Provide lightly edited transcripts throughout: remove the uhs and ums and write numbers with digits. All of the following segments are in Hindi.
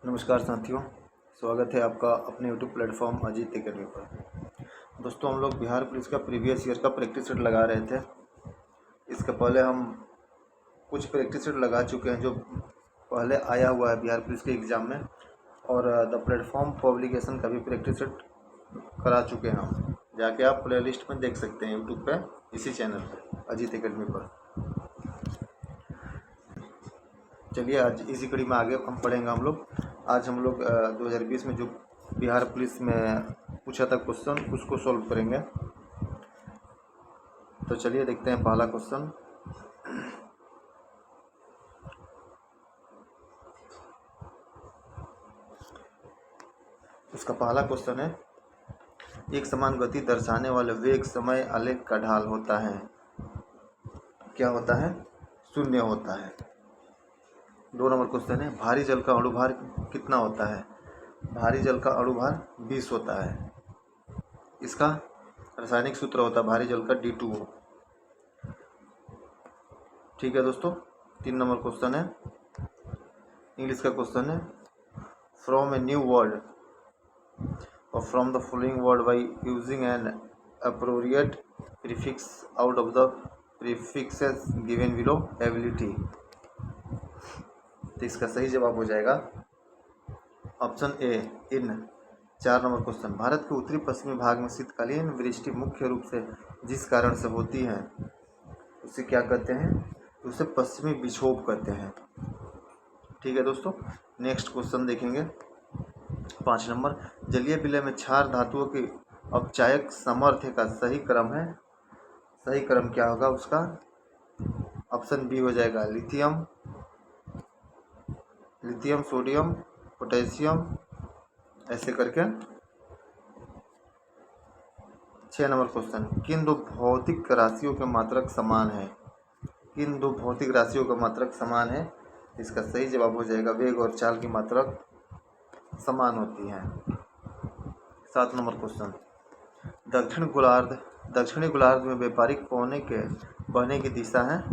नमस्कार साथियों, स्वागत है आपका अपने यूट्यूब प्लेटफॉर्म अजीत एकेडमी पर। दोस्तों, हम लोग बिहार पुलिस का प्रीवियस ईयर का प्रैक्टिस सेट लगा रहे थे। इसके पहले हम कुछ प्रैक्टिस सेट लगा चुके हैं जो पहले आया हुआ है बिहार पुलिस के एग्ज़ाम में, और द प्लेटफॉर्म पब्लिकेशन का भी प्रैक्टिस सेट करा चुके हैं हम। जाके आप प्ले लिस्ट में देख सकते हैं यूट्यूब पर, इसी चैनल पर अजीत एकेडमी पर। चलिए आज इसी कड़ी में आगे हम पढ़ेंगे। आज हम लोग 2020 में जो बिहार पुलिस में पूछा था क्वेश्चन, उसको सॉल्व करेंगे। तो चलिए देखते हैं पहला क्वेश्चन। उसका पहला क्वेश्चन है, एक समान गति दर्शाने वाले वेग समय आलेख का ढाल होता है। क्या होता है? शून्य होता है। 2 नंबर क्वेश्चन है, भारी जल का अणुभार कितना होता है? भारी जल का अणुभार 20 होता है। इसका रासायनिक सूत्र होता है भारी जल का D2O। ठीक है दोस्तों। 3 नंबर क्वेश्चन है, इंग्लिश का क्वेश्चन है, फ्रॉम ए न्यू वर्ड और from the following word by using an appropriate prefix out of the prefixes given below ability. तो इसका सही जवाब हो जाएगा ऑप्शन ए, इन। 4 नंबर क्वेश्चन, भारत के उत्तरी पश्चिमी भाग में शीतकालीन वृष्टि मुख्य रूप से जिस कारण से होती है उसे क्या कहते हैं? उसे पश्चिमी विक्षोभ कहते हैं। ठीक है दोस्तों। नेक्स्ट क्वेश्चन देखेंगे। 5 नंबर, जलीय विलय में क्षार धातुओं की अपचायक सामर्थ्य का सही क्रम है। सही क्रम क्या होगा उसका? ऑप्शन बी हो जाएगा, लिथियम, सोडियम, पोटेशियम, ऐसे करके। 6 नंबर क्वेश्चन, किन दो भौतिक राशियों के मात्रक समान है? किन दो भौतिक राशियों का मात्रक समान है? इसका सही जवाब हो जाएगा वेग और चाल की मात्रक समान होती है। 7 नंबर क्वेश्चन, दक्षिणी गोलार्ध में व्यापारिक पवनों के बहने की दिशा है।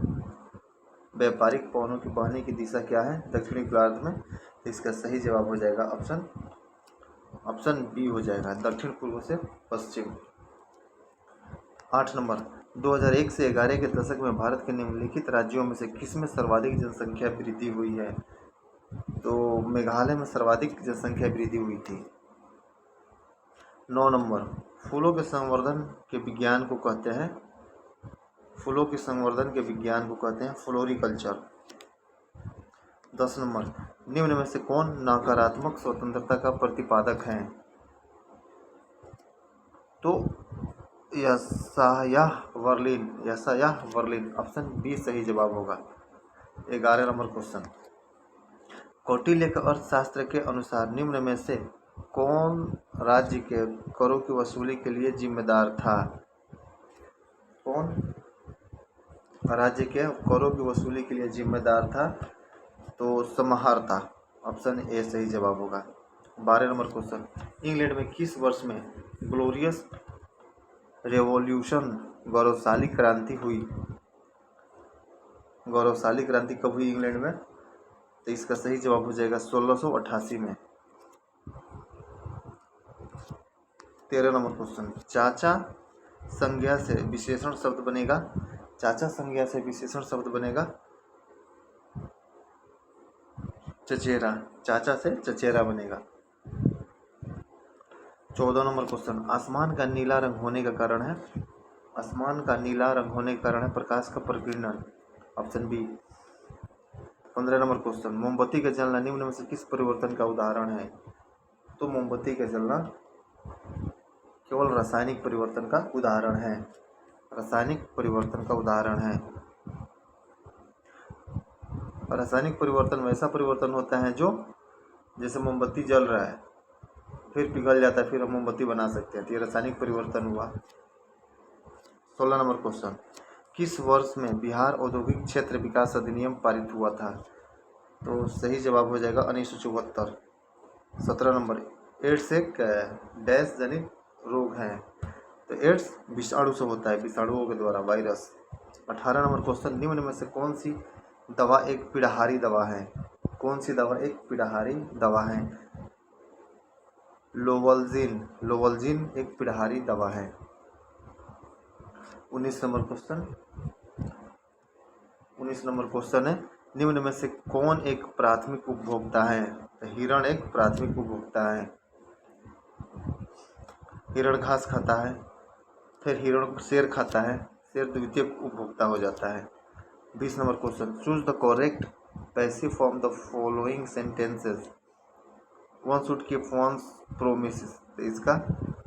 व्यापारिक पवनों की बहने की दिशा क्या है दक्षिणी गोलार्ध में? तो इसका सही जवाब हो जाएगा ऑप्शन बी हो जाएगा, दक्षिण पूर्व से पश्चिम। 8 नंबर, 2001 से 11 के दशक में भारत के निम्नलिखित राज्यों में से किसमें सर्वाधिक जनसंख्या वृद्धि हुई है? तो मेघालय में सर्वाधिक जनसंख्या वृद्धि हुई थी। 9 नंबर, फूलों के संवर्धन के विज्ञान को कहते हैं? फूलों के संवर्धन के विज्ञान को कहते हैं फ्लोरिकल्चर। 10 नंबर, निम्न में से कौन नकारात्मक स्वतंत्रता का प्रतिपादक है? तो यशायाह वर्लिन, ऑप्शन बी सही जवाब होगा। 11 नंबर क्वेश्चन, कौटिल्य के अर्थशास्त्र के अनुसार निम्न में से कौन राज्य के करों की वसूली के लिए जिम्मेदार था? कौन राज्य के करों की वसूली के लिए जिम्मेदार था? तो समाहर्ता, ऑप्शन ए सही जवाब होगा। 12 नंबर क्वेश्चन, इंग्लैंड में किस वर्ष में ग्लोरियस रेवोल्यूशन गौरवशाली क्रांति हुई? गौरवशाली क्रांति कब हुई इंग्लैंड में? तो इसका सही जवाब हो जाएगा 1688 में। 13 नंबर क्वेश्चन, चाचा संज्ञा से विशेषण शब्द बनेगा। चाचा संज्ञा से विशेषण शब्द बनेगा चचेरा। चाचा से चचेरा बनेगा। 14 नंबर क्वेश्चन, आसमान का नीला रंग होने का कारण है? आसमान का नीला रंग होने का कारण है प्रकाश का प्रकीर्णन, ऑप्शन बी। 15 नंबर क्वेश्चन, मोमबत्ती का जलना निम्न में से किस परिवर्तन का उदाहरण है? तो मोमबत्ती का जलना केवल रासायनिक परिवर्तन का उदाहरण है। रासायनिक परिवर्तन का उदाहरण है। रासायनिक परिवर्तन वैसा परिवर्तन होता है जो, जैसे मोमबत्ती जल रहा है फिर पिघल जाता है, फिर हम मोमबत्ती बना सकते हैं, तो ये रासायनिक परिवर्तन हुआ। 16 नंबर क्वेश्चन, किस वर्ष में बिहार औद्योगिक क्षेत्र विकास अधिनियम पारित हुआ था? तो सही जवाब हो जाएगा 1974। 17 नंबर, एड्स एक डैश जनित रोग है। तो एड्स विषाणु से होता है, विषाणुओं के द्वारा, वायरस। 18 नंबर क्वेश्चन, निम्न में से कौन सी दवा एक पीड़ाहारी दवा है? कौन सी दवा एक पीड़ाहारी दवा है? लोवल्जिन एक पीड़ाहारी दवा है। 19 नंबर क्वेश्चन है, निम्न में से कौन एक प्राथमिक उपभोक्ता है? तो हिरण एक प्राथमिक उपभोक्ता है। हिरण घास खाता है, फिर हिरण शेर खाता है, शेर द्वितीय उपभोक्ता हो जाता है। 20 number question, choose the correct passive from the following sentences. One should keep one's promises. तो इसका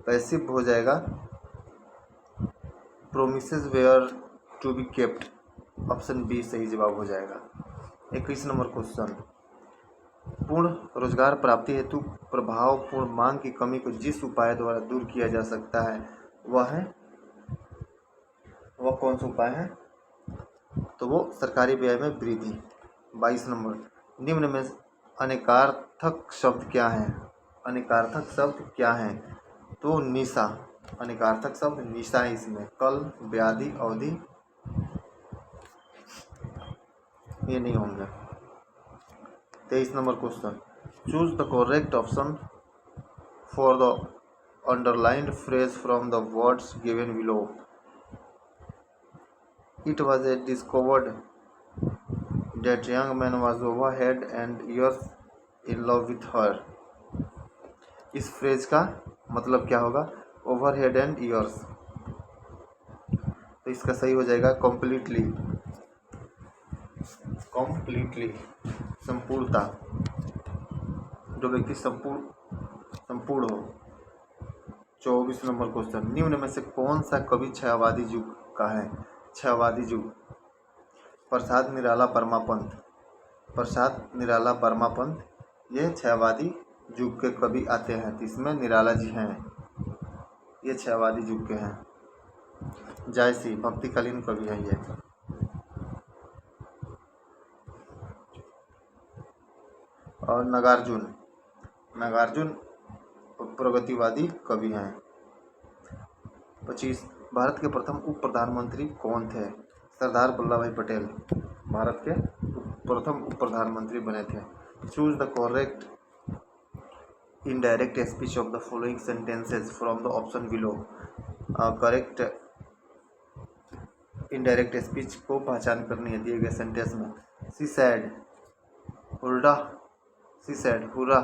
पैसिव हो जाएगा promises were to be kept. Option B सही जवाब हो जाएगा। 21 नंबर क्वेश्चन, पूर्ण रोजगार प्राप्ति हेतु प्रभावपूर्ण मांग की कमी को जिस उपाय द्वारा दूर किया जा सकता है वह कौन सा उपाय है? तो वो सरकारी व्यय में वृद्धि। 22 नंबर, निम्न में अनेकार्थक शब्द क्या है? अनेकार्थक शब्द क्या है? तो निशा, अनेकार्थक शब्द निशा है इसमें। कल, व्याधि, अवधि ये नहीं होंगे। 23 number question, choose the correct option for the underlined phrase from the words given below. It was a discovered that young man was over head and years in love with her. इस फ्रेज का मतलब क्या होगा? Over head and years. तो इसका सही हो जाएगा कम्प्लीटली, संपूर्णता, जो व्यक्ति संपूर्ण हो। 24 नंबर क्वेश्चन, निम्न में से कौन सा कवि छायावादी युग का है? छायावादी युग, प्रसाद निराला वर्मा पंत ये छायावादी युग के कवि आते हैं। तो इसमें निराला जी हैं, ये छायावादी युग के हैं। जायसी भक्तिकालीन कवि हैं ये। और नागार्जुन प्रगतिवादी कवि हैं। 25, भारत के प्रथम उप प्रधानमंत्री कौन थे? सरदार वल्लभ भाई पटेल भारत के प्रथम उप प्रधानमंत्री बने थे। Choose the correct indirect speech of the following sentences from the option below. Correct indirect speech को पहचान करनी है दिए गए सेंटेंस में। She said hurrah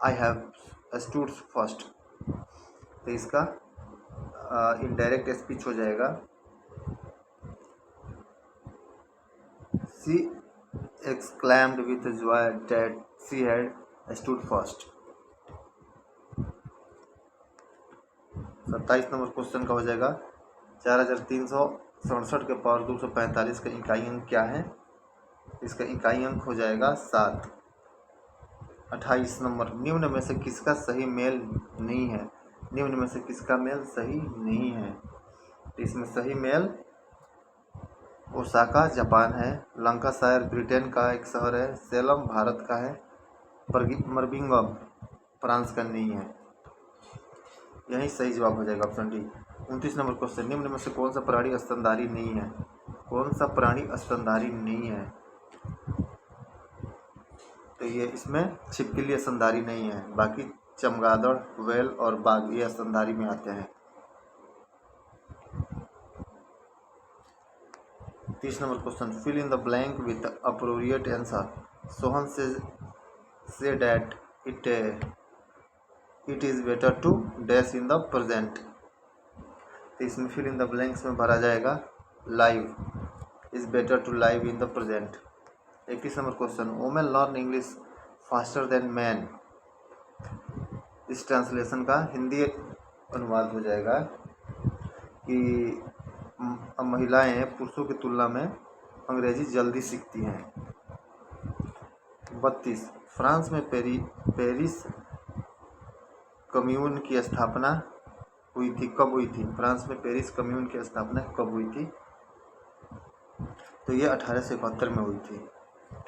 I have stood first. तो इसका इनडायरेक्ट स्पीच हो जाएगा she exclaimed with joy that she had stood first. 27 number question का हो जाएगा 4367 के पावर 245 का इकाई अंक क्या है? इसका इकाई अंक हो जाएगा 7। 28 नंबर, निम्न में से किसका सही मेल नहीं है? निम्न में से किसका मेल सही नहीं है? इसमें सही मेल ओसाका जापान है, लंकाशायर ब्रिटेन का एक शहर है, सेलम भारत का है, बर्मिंघम फ्रांस का नहीं है। यही सही जवाब हो जाएगा ऑप्शन डी। 29 नंबर क्वेश्चन, निम्न में से कौन सा प्राणी स्तनधारी नहीं है? कौन सा प्राणी स्तनधारी नहीं है? तो ये इसमें छिपकली स्तनधारी नहीं है, बाकी चमगादड़, व्हेल और बाघ ये स्तनधारी में आते हैं। 30 number question, fill in the blank with appropriate answer. Sohan say that it is better to dash in the present. तो इसमें फिल इन द ब्लैंक्स में भरा जाएगा live is better to live in the present. 21 number question, women learn English faster than man. इस ट्रांसलेशन का हिंदी अनुवाद हो जाएगा कि महिलाएं पुरुषों की तुलना में अंग्रेजी जल्दी सीखती हैं। 32, फ्रांस में पेरिस कम्यून की स्थापना हुई थी, कब हुई थी? फ्रांस में पेरिस कम्यून की स्थापना कब हुई थी? तो ये 1871 में हुई थी।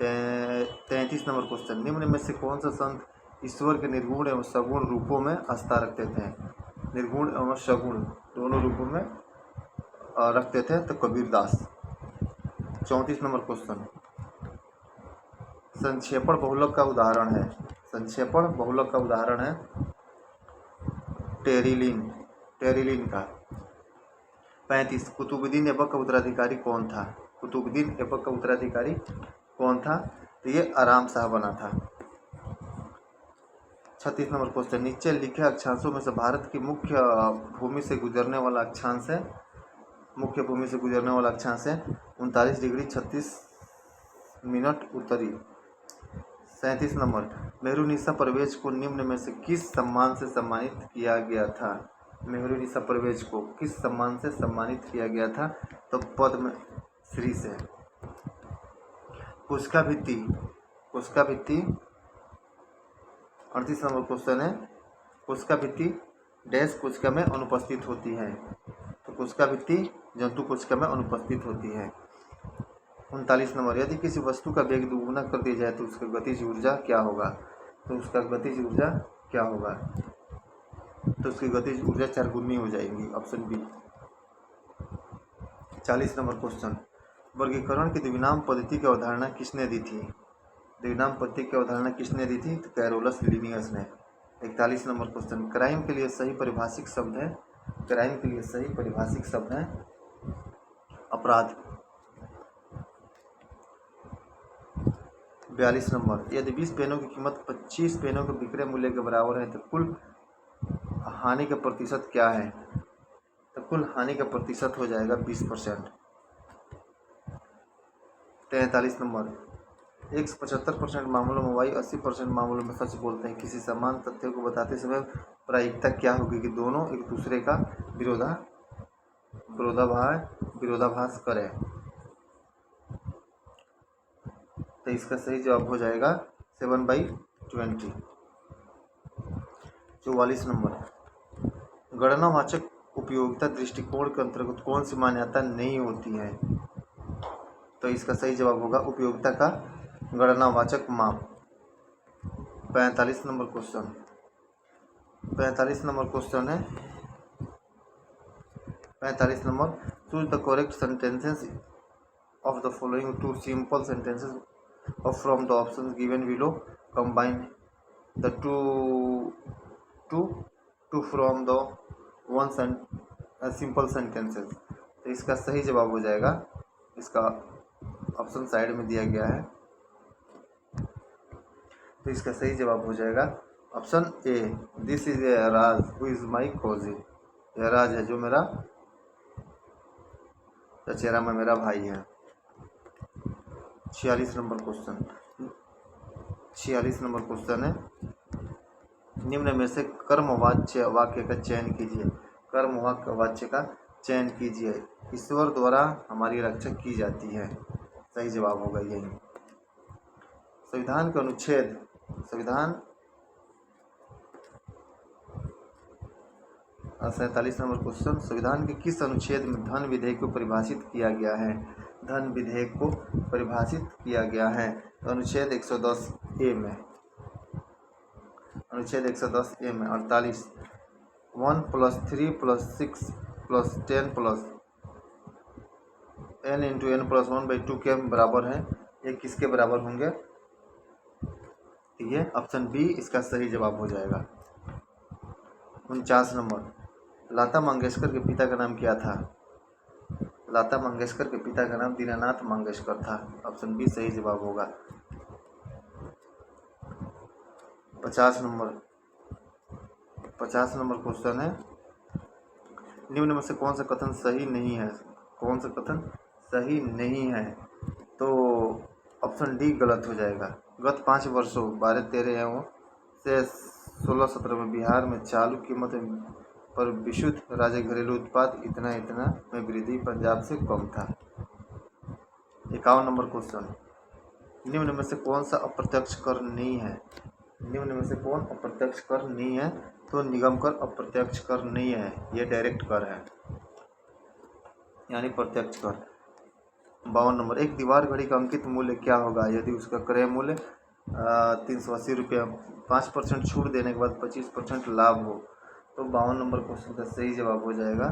33 नंबर क्वेश्चन, निम्न में से कौन सा संत ईश्वर के निर्गुण एवं सगुण रूपों में आस्था रखते थे? निर्गुण एवं सगुण दोनों रूपों में रखते थे। तो कबीरदास। 34 नंबर क्वेश्चन, संक्षेपण बहुलक का उदाहरण है, संक्षेपण बहुलक का उदाहरण है टेरिलिन, टेरिलिन का। 35 कुतुबुद्दीन ऐबक का उत्तराधिकारी कौन था? कुतुबुद्दीन ऐबक का उत्तराधिकारी कौन था? तो ये आराम शाह बना था। 36 नंबर क्वेश्चन, नीचे लिखे अक्षांशों में से भारत की मुख्य भूमि से गुजरने वाला अक्षांश है, मुख्य भूमि से गुजरने वाला अक्षांश है 39 डिग्री 36 मिनट उत्तरी। 37 नंबर, मेहरुनिसा परवेज को निम्न में से किस सम्मान से सम्मानित किया गया था? मेहरुनिसा परवेज को किस सम्मान से सम्मानित किया गया था? तो पद्म श्री से। कुस्का भित्ति, कुस्का भित्ति 38 नंबर क्वेश्चन है, कुस्का भित्ति डैश कोशिका में अनुपस्थित होती है? तो कुस्का भित्ति जंतु कोशिका में अनुपस्थित होती है। 39 नंबर, यदि किसी वस्तु का वेग दुगुना कर दिया जाए तो उसका गतिज ऊर्जा क्या होगा? तो उसका गतिज ऊर्जा क्या होगा? तो उसकी गतिज ऊर्जा 4 गुनी हो जाएगी, ऑप्शन बी। 40 नंबर क्वेश्चन, वर्गीकरण की द्विनाम पद्धति की अवधारणा किसने दी थी? द्विनाम पद्धति की अवधारणा किसने दी थी? तो कैरोलस लिनियस ने। 41 नंबर क्वेश्चन, क्राइम के लिए सही परिभाषिक शब्द है, क्राइम के लिए सही परिभाषिक शब्द है अपराध। 42 नंबर, यदि 20 पेनों की कीमत 25 पेनों के विक्रय मूल्य के बराबर है तो कुल हानि का प्रतिशत क्या है? तो कुल हानि का प्रतिशत हो जाएगा 20%। 43 नंबर, 75% मामलों में y, 80% मामलों में सच बोलते हैं। किसी समान तथ्य को बताते समय प्रायिकता क्या होगी कि दोनों एक दूसरे का विरोधाभास करें? तो इसका सही जवाब हो जाएगा 7/20। 44 नंबर, गणनावाचक उपयोगिता दृष्टिकोण के अंतर्गत कौन सी मान्यता नहीं होती है? तो इसका सही जवाब होगा उपयोगिता का गणनावाचक माप। 45 नंबर क्वेश्चन, 45 नंबर क्वेश्चन है 45 number, choose the correct sentences of the following two simple sentences from the options given below, combine the two from the one simple sentences। तो इसका सही जवाब हो जाएगा, इसका ऑप्शन साइड में दिया गया है, तो इसका सही जवाब हो जाएगा option A, this is a Raj who is my cousin. यह राज है जो मेरा चचेरा में मेरा भाई है। 46 नंबर क्वेश्चन, 46 नंबर क्वेश्चन है, निम्न में से कर्मवाच्य वाक्य का चयन कीजिए। कर्मवाच्य वाक्य का चयन कीजिए। ईश्वर द्वारा हमारी रक्षा की जाती है, सही जवाब होगा यही। संविधान के अनुच्छेद, संविधान 47 नंबर क्वेश्चन, संविधान के किस अनुच्छेद में धन विधेयक को परिभाषित किया गया है? धन विधेयक को परिभाषित किया गया है अनुच्छेद 110A में, अनुच्छेद 110A में। 48, 1 + 3 + 6 + 10 + n × n + 1/2 के बराबर है, ये किसके बराबर होंगे? ये ऑप्शन बी इसका सही जवाब हो जाएगा। 49 नंबर, लता मंगेशकर के पिता का नाम क्या था? लता मंगेशकर के पिता का नाम दीनानाथ मंगेशकर था, ऑप्शन बी सही जवाब होगा। 50 नंबर, 50 नंबर क्वेश्चन है, निम्न में से कौन सा कथन सही नहीं है? कौन सा कथन सही नहीं है? तो ऑप्शन डी गलत हो जाएगा। गत 5 वर्षों 12-13 एवं से 16-17 में बिहार में चालू कीमत पर विशुद्ध राज्य घरेलू उत्पाद इतना में वृद्धि पंजाब से कम था। 51 नंबर क्वेश्चन, निम्न में से कौन सा अप्रत्यक्ष कर नहीं है? निम्न में से कौन अप्रत्यक्ष कर नहीं है? तो निगम कर अप्रत्यक्ष कर नहीं है, ये डायरेक्ट कर है, यानी प्रत्यक्ष कर। 52 नंबर, एक दीवार घड़ी का अंकित मूल्य क्या होगा यदि उसका क्रय मूल्य 380 रुपया, 5% छूट देने के बाद 25% लाभ हो? तो 52 नंबर क्वेश्चन का सही जवाब हो जाएगा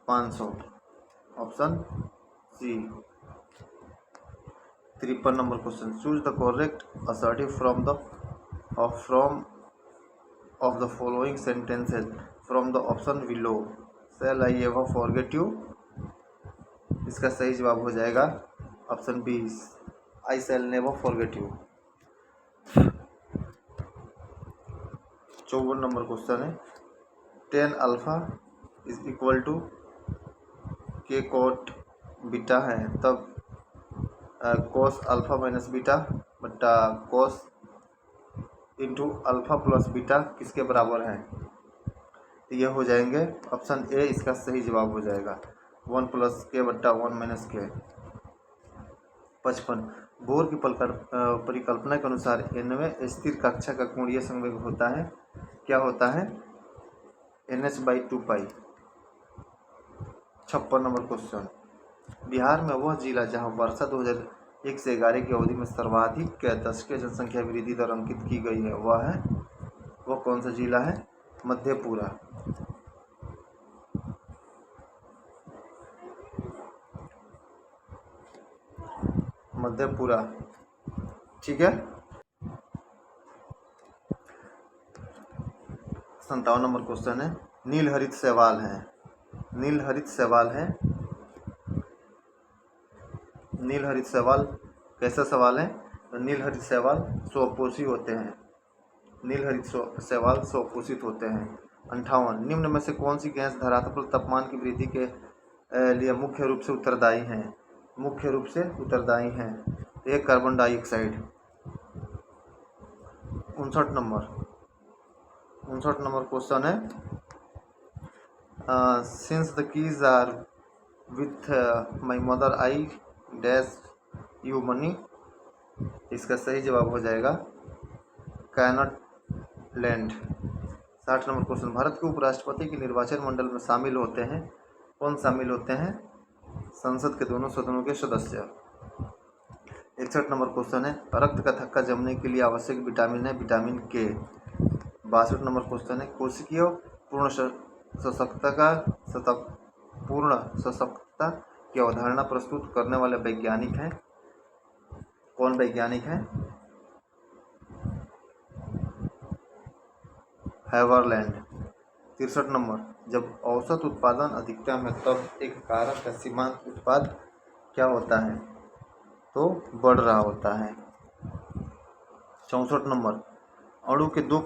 500, option C. 53 number question, choose the correct assertive from the following sentences from the option below. Shall I ever forget you. इसका सही जवाब हो जाएगा option B, I shall never forget you. 54 number question है, 10 alpha is equal to k cot beta है, तब कोस अल्फा माइनस बीटा बट्टा cos into alpha plus beta किसके बराबर है? तो ये हो जाएंगे ऑप्शन ए, इसका सही जवाब हो जाएगा 1 प्लस के बट्टा 1 माइनस के। 55 बोर की परिकल्पना के अनुसार nवें स्थिर कक्षा का कोणीय संवेग होता है, क्या होता है? NH/2 पाई। 56 नंबर क्वेश्चन, बिहार में वह जिला जहां वर्षा 2001 से 11 की अवधि में सर्वाधिक दशकीय जनसंख्या वृद्धि दर अंकित की गई है, वह कौन सा जिला है? मधेपुरा। मधेपुरा, ठीक है। 57 नंबर क्वेश्चन है, नीलहरित शैवाल है, नीलहरित शैवाल है, नीलहरित शैवाल कैसा सवाल है? तो नीलहरित शैवाल स्वपोषी होते हैं, नीलहरित शैवाल स्वपोषित होते हैं। 58 निम्न में से कौन सी गैस धरातल तापमान की वृद्धि के लिए मुख्य रूप से उत्तरदायी है? मुख्य रूप से उत्तरदायी है, एक कार्बन डाइऑक्साइड। 59 नंबर क्वेश्चन है, since the keys are with my mother I dash you money. इसका सही जवाब हो जाएगा cannot lend. 60 number question, Bharat के उपराष्ट्रपति के निर्वाचन मंडल में शामिल होते हैं, कौन शामिल होते हैं? संसद के दोनों सदनों के सदस्य। 61 नंबर क्वेश्चन है, रक्त का थक्का जमने के लिए आवश्यक विटामिन है विटामिन के। 62 नंबर क्वेश्चन है, कोशिकीय पूर्ण सशक्तता की अवधारणा प्रस्तुत करने वाले वैज्ञानिक हैं, कौन वैज्ञानिक हैं? हैवरलैंड। 63 नंबर, जब औसत उत्पादन अधिकतम है तब एक कारक का सीमांत उत्पाद क्या होता है? तो बढ़ रहा होता है। 64 नंबर, अणु के दो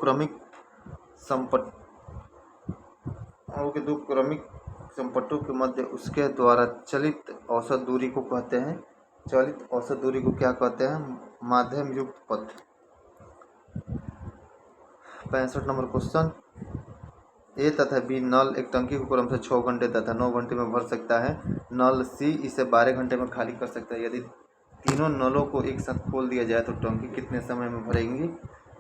संपट्टों के मध्य उसके द्वारा चलित औसत दूरी को कहते हैं, चलित औसत दूरी को क्या कहते हैं? माध्यम युक्त पथ। 65 नंबर क्वेश्चन, ए तथा बी नल एक टंकी को क्रमशः 6 घंटे तथा 9 घंटे में भर सकता है, नल सी इसे 12 घंटे में खाली कर सकता है। यदि तीनों नलों को एक साथ खोल दिया जाए तो टंकी कितने समय में भरेंगी?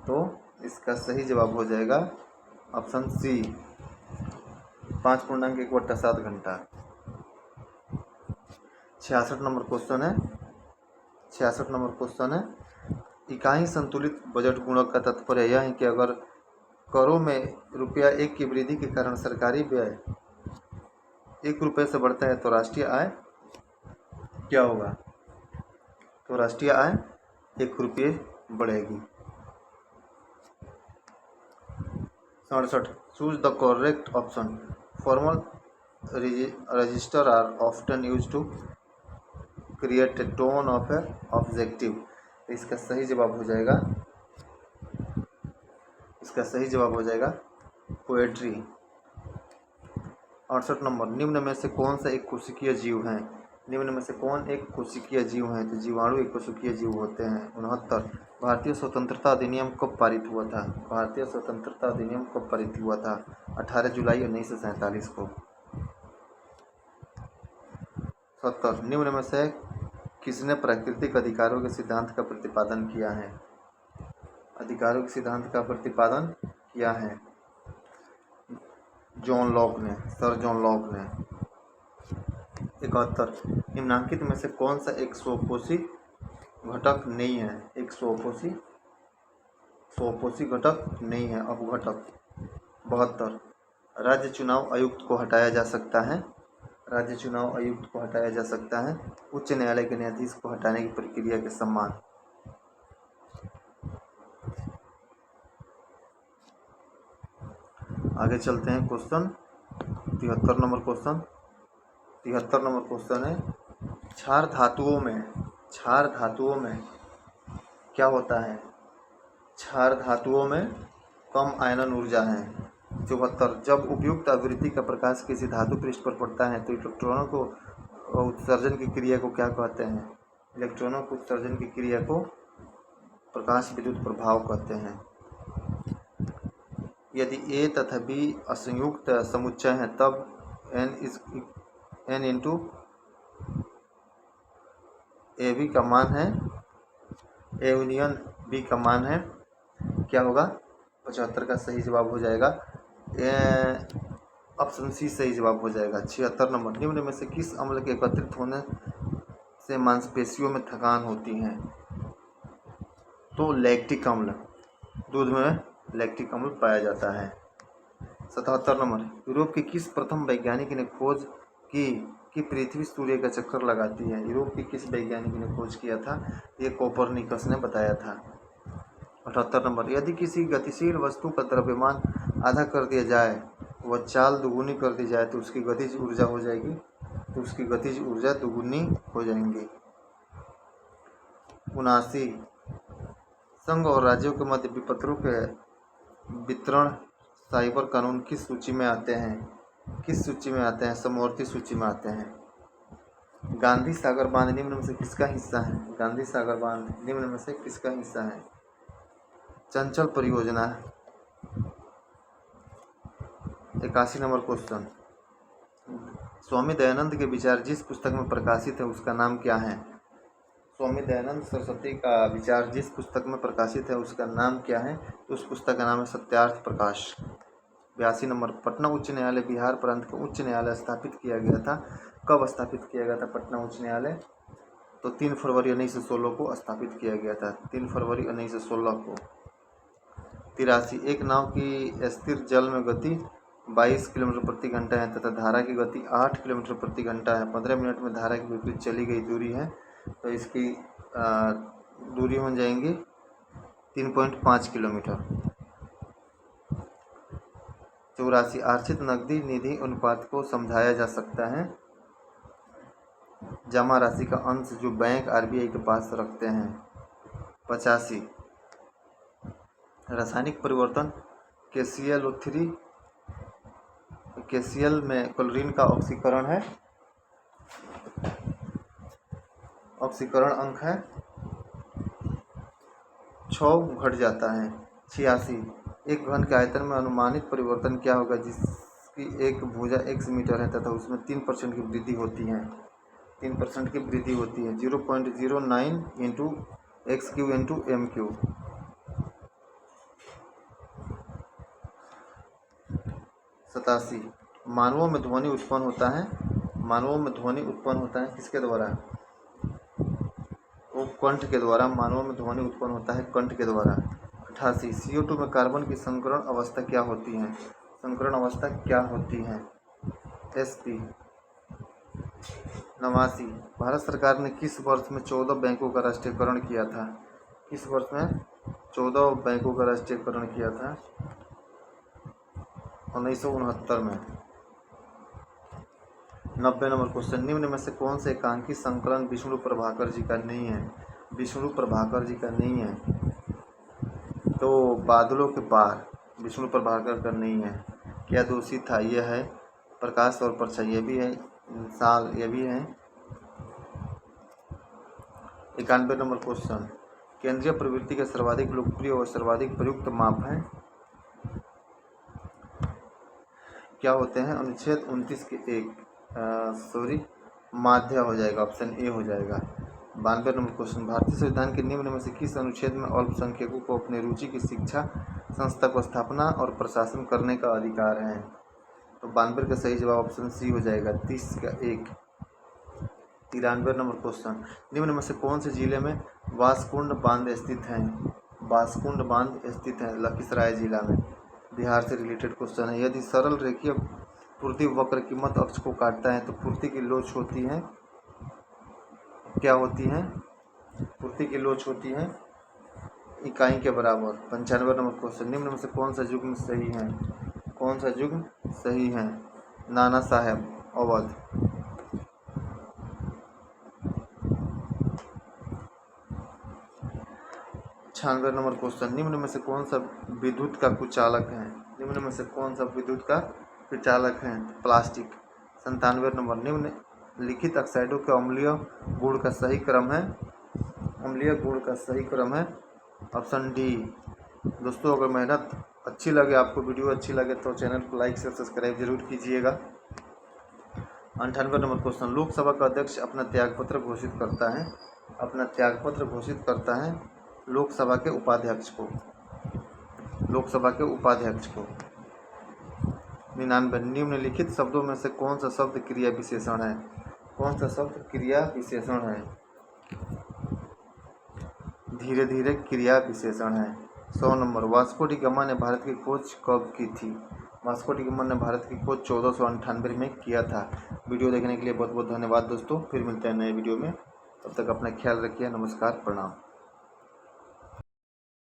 तो इसका सही जवाब हो जाएगा ऑप्शन सी, 5.1/7 घंटा। 66 नंबर क्वेश्चन है, 66 नंबर क्वेश्चन है, इकाई संतुलित बजट गुणक का तात्पर्य यह है कि अगर करों में ₹1 की वृद्धि के कारण सरकारी व्यय ₹1 से बढ़ता है तो राष्ट्रीय आय क्या होगा? तो राष्ट्रीय आय ₹1 बढ़ेगी। 67 choose the correct option, formal register are often use to create a tone of a objective. इसका सही जवाब हो जाएगा, इसका सही जवाब हो जाएगा पोएट्री। 68 नंबर, निम्न में से कौन सा एक कोशिकीय जीव है? निम्न में से कौन एक कोशिकीय जीव है? तो जीवाणु एक कोशिकीय जीव होते हैं। 69 भारतीय स्वतंत्रता अधिनियम कब पारित हुआ था? भारतीय स्वतंत्रता अधिनियम कब पारित हुआ था? 18 जुलाई 1947 को। 70 निम्न में से किसने प्राकृतिक अधिकारों के सिद्धांत का प्रतिपादन किया है? अधिकारों के सिद्धांत का प्रतिपादन किया है जॉन लॉक ने, सर जॉन लॉक ने। 71 निम्नांकित में से कौन सा एक स्वपोषी घटक नहीं है? एक स्वपोषी घटक नहीं है, अपघटक। 72 राज्य चुनाव आयुक्त को हटाया जा सकता है, राज्य चुनाव आयुक्त को हटाया जा सकता है उच्च न्यायालय के न्यायाधीश को हटाने की प्रक्रिया के समान। आगे चलते हैं question 73 number question. 73 number question है क्षार धातुओं में क्या होता है? क्षार धातुओं में कम आयनन ऊर्जा है। 74 जब उपयुक्त आवृत्ति का प्रकाश किसी धातु पृष्ठ पर पड़ता है तो इलेक्ट्रॉनों को उत्सर्जन की क्रिया को क्या कहते हैं? इलेक्ट्रॉनों को उत्सर्जन की क्रिया को प्रकाश विद्युत प्रभाव कहते हैं। यदि A तथा B असंयुक्त समुच्चय हैं तब n इंटू AB का मान है, A यूनियन B का मान है, क्या होगा? 75 का सही जवाब हो जाएगा ऑप्शन सी सही जवाब हो जाएगा। 76 नंबर निम्न में से किस अम्ल के एकत्रित होने से मांसपेशियों में थकान होती है? तो लैक्टिक अम्ल, दूध में लैक्टिक अम्ल पाया जाता है। 77 नंबर यूरोप के किस प्रथम वैज्ञानिक ने खोज की कि पृथ्वी सूर्य का चक्कर लगाती है? यूरोप के किस वैज्ञानिक ने खोज किया था? ये कोपरनिकस ने बताया था। 78 नंबर यदि किसी गतिशील वस्तु का द्रव्यमान आधा कर दिया जाए, वह चाल दुगुनी कर दी जाए तो उसकी गतिज ऊर्जा हो जाएगी, तो उसकी गतिज ऊर्जा दुगुनी हो जाएंगी। 79 संघ और राज्यों के मध्य विपत्रों के वितरण साइबर कानून किस सूची में आते हैं? किस सूची में आते हैं? समवर्ती सूची में आते हैं। गांधी सागर बांध निम्न में से किसका हिस्सा है? गांधी सागर बांध निम्न में से किसका हिस्सा है? चंचल परियोजना। 81 नंबर क्वेश्चन स्वामी दयानंद के विचार जिस पुस्तक में प्रकाशित है उसका नाम क्या है? स्वामी दयानंद सरस्वती का विचार जिस पुस्तक में प्रकाशित है उसका नाम क्या है? तो उस पुस्तक का नाम है सत्यार्थ प्रकाश। 82 नंबर पटना उच्च न्यायालय बिहार प्रांत का उच्च न्यायालय स्थापित किया गया था। कब स्थापित किया गया था पटना उच्च न्यायालय? तो 3 फरवरी 1916 को स्थापित किया गया था। 3 फरवरी 1916 को। 83 एक नाव की स्थिर जल में गति 22 किलोमीटर प्रति घंटा है तथा धारा की गति 8 किलोमीटर प्रति घंटा है। 15 मिनट में धारा के विपरीत चली गई दूरी है तो इसकी दूरी हो जाएंगी 3.5 किलोमीटर। 84 आर्थिक नकदी निधि अनुपात को समझाया जा सकता है जमा राशि का अंश जो बैंक आरबीआई के पास रखते हैं। 85 रासायनिक परिवर्तन KClO3 KCl में क्लोरीन का ऑक्सीकरण है, ऑक्सीकरण अंक है 6 घट जाता है। 86 एक घन के आयतन में अनुमानित परिवर्तन क्या होगा जिसकी एक भुजा x मीटर है तथा उसमें 3% की वृद्धि होती है? 3% की वृद्धि होती है 0.09 इंटू x³ इंटू m³। 87 मानवों में ध्वनि उत्पन्न होता है, मानवों में ध्वनि उत्पन्न होता है किसके द्वारा? वो कंठ के द्वारा। मानवों में ध्वनि उत्पन्न होता है कंठ के द्वारा। 88 CO2 में कार्बन की संकरण अवस्था क्या होती है? संकरण अवस्था क्या होती है? sp। 89 भारत सरकार ने किस वर्ष में 14 बैंकों का राष्ट्रीयकरण किया था? किस वर्ष में 14 बैंकों का राष्ट्रीयकरण किया था? 1969 में। 90 नंबर क्वेश्चन निम्न में से कौन से एकांकी संकलन विष्णु प्रभाकर जी का नहीं है? विष्णु प्रभाकर जी का नहीं है तो बादलों के पार विष्णु प्रभाकर का नहीं है। क्या दोषी था? यह है प्रकाश और परछाई, ये भी है साल, ये भी है। 91 नंबर क्वेश्चन केंद्रीय प्रवृत्ति का सर्वाधिक लोकप्रिय और सर्वाधिक प्रयुक्त माप है? क्या होते हैं? अनुच्छेद 29 के 1 माध्य हो जाएगा, ऑप्शन ए हो जाएगा। 92 नंबर क्वेश्चन भारतीय संविधान के निम्न में से किस अनुच्छेद में अल्पसंख्यकों को अपने रुचि की शिक्षा संस्था को स्थापना और प्रशासन करने का अधिकार है? तो 92 का सही जवाब ऑप्शन सी हो जाएगा 30 का 1। 93 नंबर क्वेश्चन निम्न में से कौन से जिले में वासकुंड बांध स्थित है? वासकुंड बांध स्थित है लखीसराय जिला में। बिहार से रिलेटेड क्वेश्चन है। यदि सरल रेखीय पूर्ति वक्र की मध्य अक्ष को काटता है तो पूर्ति की लोच होती है, क्या होती है? पूर्ति की लोच होती है इकाई के बराबर। 95 नंबर क्वेश्चन, निम्न में से कौन सा युग्म सही है? कौन सा युग्म सही है? नाना साहब अवध। 96 नंबर क्वेश्चन, निम्न में से कौन सा विद्युत का कुचालक है? निम्न में से कौन सा विद्युत का कुचालक है? प्लास्टिक। 97 नंबर, निम्न लिखित ऑक्साइडों के अम्लीय गुण का सही क्रम है? अम्लीय गुण का सही क्रम है ऑप्शन डी। दोस्तों, अगर मेहनत अच्छी लगे, आपको वीडियो अच्छी लगे तो चैनल को लाइक से सब्सक्राइब जरूर कीजिएगा। 98 नंबर क्वेश्चन, लोकसभा का अध्यक्ष अपना त्यागपत्र घोषित करता है? अपना त्यागपत्र घोषित करता है लोकसभा के उपाध्यक्ष को। लोकसभा के उपाध्यक्ष को। 99, निम्नलिखित शब्दों में से कौन सा शब्द क्रिया विशेषण है? कौन सा शब्द क्रिया विशेषण है? धीरे धीरे क्रिया विशेषण है। 100 नंबर, वास्को डी गामा ने भारत की खोज कब की थी? वास्को डी गामा ने भारत की खोज 1498 में किया था। वीडियो देखने के लिए बहुत बहुत धन्यवाद दोस्तों। फिर मिलते हैं नए वीडियो में, तब तक अपना ख्याल रखिए। नमस्कार, प्रणाम।